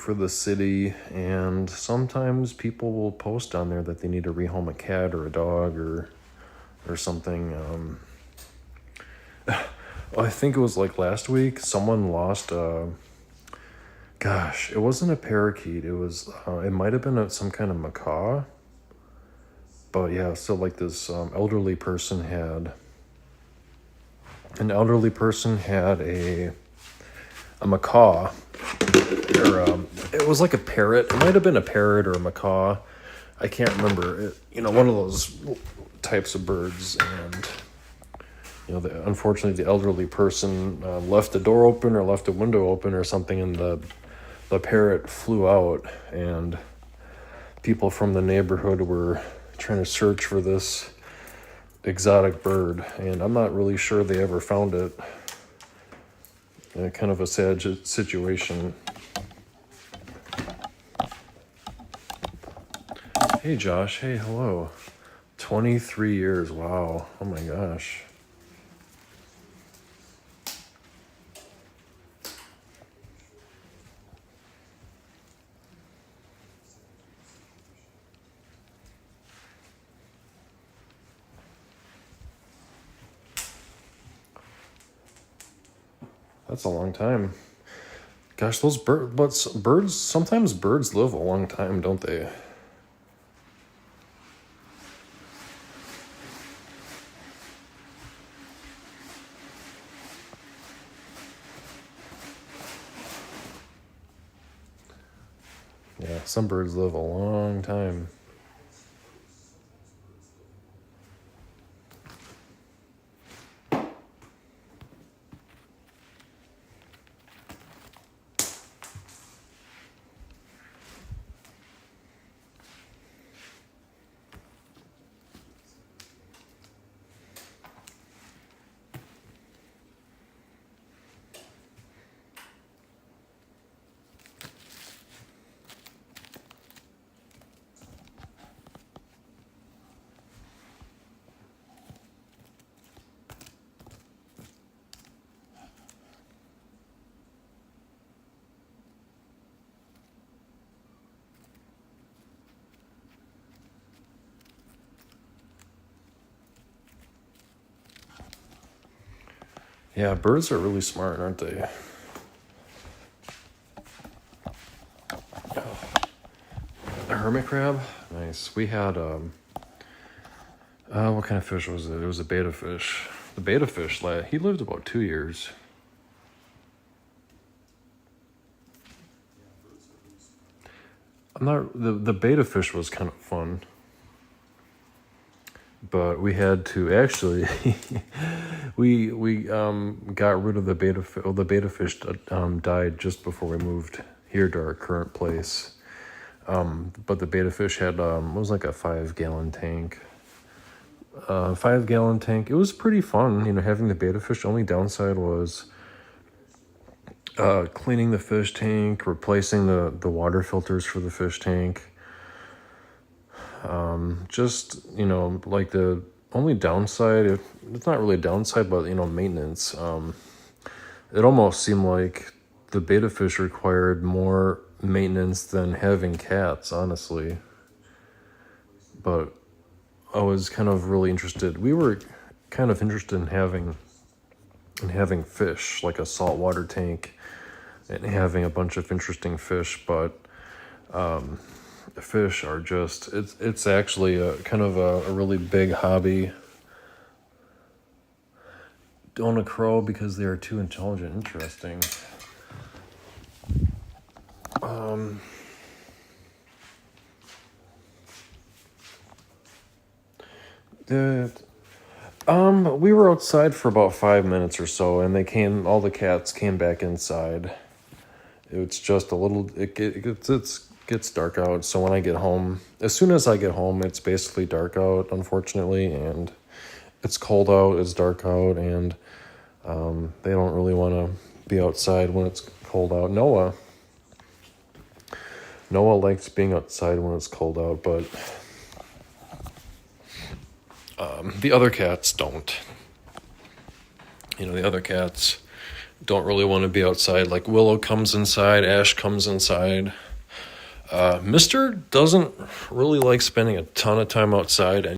for the city, and sometimes people will post on there that they need to rehome a cat or a dog or something. I think it was like last week, someone lost gosh, it wasn't a parakeet. It was, it might have been some kind of macaw. But yeah, so like this elderly person had a macaw, or it was like a parrot. It might have been a parrot or a macaw. I can't remember. One of those types of birds, and unfortunately, the elderly person left the door open or left a window open or something, and the parrot flew out, and people from the neighborhood were trying to search for this exotic bird, and I'm not really sure they ever found it. Kind of a sad situation. Hey Josh, hey, hello. 23 years, wow, oh my gosh. That's a long time. Gosh, those birds, sometimes birds live a long time, don't they? Yeah, some birds live a long time. Yeah, birds are really smart, aren't they? A hermit crab? Nice. We had, what kind of fish was it? It was a betta fish. The betta fish, he lived about 2 years. The betta fish was kind of fun. But we had to actually, we got rid of the betta fish. Well, the betta fish died just before we moved here to our current place. But the betta fish had, it was like a 5-gallon tank. 5-gallon tank. It was pretty fun, having the betta fish. The only downside was cleaning the fish tank, replacing the water filters for the fish tank. Like the only downside, it's not really a downside, but, maintenance. It almost seemed like the betta fish required more maintenance than having cats, honestly. But I was kind of really interested. We were kind of interested in having fish, like a saltwater tank, and having a bunch of interesting fish, but fish are just, it's actually a kind of a really big hobby. Don't a crow because they are too intelligent. Interesting. We were outside for about 5 minutes or so, and all the cats came back inside. It's just a little, it gets dark out, so when I get home, as soon as I get home, it's basically dark out, unfortunately, and it's cold out, it's dark out, and they don't really want to be outside when it's cold out. Noah likes being outside when it's cold out, but the other cats don't. The other cats, don't really want to be outside. Like Willow comes inside, Ash comes inside. Mister doesn't really like spending a ton of time outside.